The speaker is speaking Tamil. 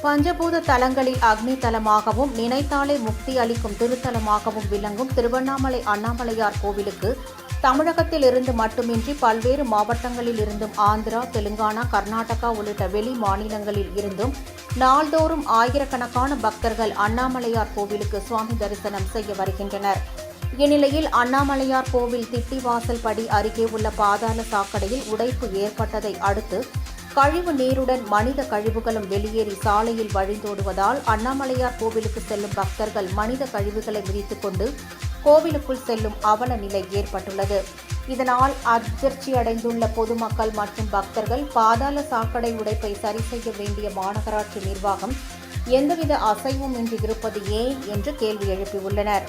பஞ்சபூத தலங்களில் அக்னி தலமாகவும் நினைத்தாலே முக்தி அளிக்கும் திருத்தலமாகவும் விளங்கும் திருவண்ணாமலை அண்ணாமலையார் கோவிலுக்கு தமிழகத்தில் இருந்து மட்டுமின்றி பல்வேறு மாவட்டங்களில் இருந்தும் ஆந்திரா, தெலுங்கானா, கர்நாடகா உள்ளிட்ட வெளி மாநிலங்களில் இருந்தும் நாள்தோறும் ஆயிரக்கணக்கான பக்தர்கள் அண்ணாமலையார் கோவிலுக்கு சுவாமி தரிசனம் செய்ய வருகின்றனர். இந்நிலையில் அண்ணாமலையார் கோவில் திட்டிவாசல் படி அருகே உள்ள பாதாள சாக்கடையில் உடைப்பு ஏற்பட்டதை அடுத்து கழிவு நீருடன் மனித கழிவுகளும் வெளியேறி சாலையில் வழிந்தோடுவதால் அண்ணாமலையார் கோவிலுக்கு செல்லும் பக்தர்கள் மனித கழிவுகளை மிதித்துக் கொண்டு கோவிலுக்குள் செல்லும் அவல நிலை ஏற்பட்டுள்ளது. இதனால் அதிர்ச்சியடைந்துள்ள பொதுமக்கள் மற்றும் பக்தர்கள் பாதாள சாக்கடை உடைப்பை சரி செய்ய வேண்டிய மாநகராட்சி நிர்வாகம் எந்தவித அசைவும் இன்றி இருப்பது ஏன் என்று கேள்வி எழுப்பியுள்ளனர்.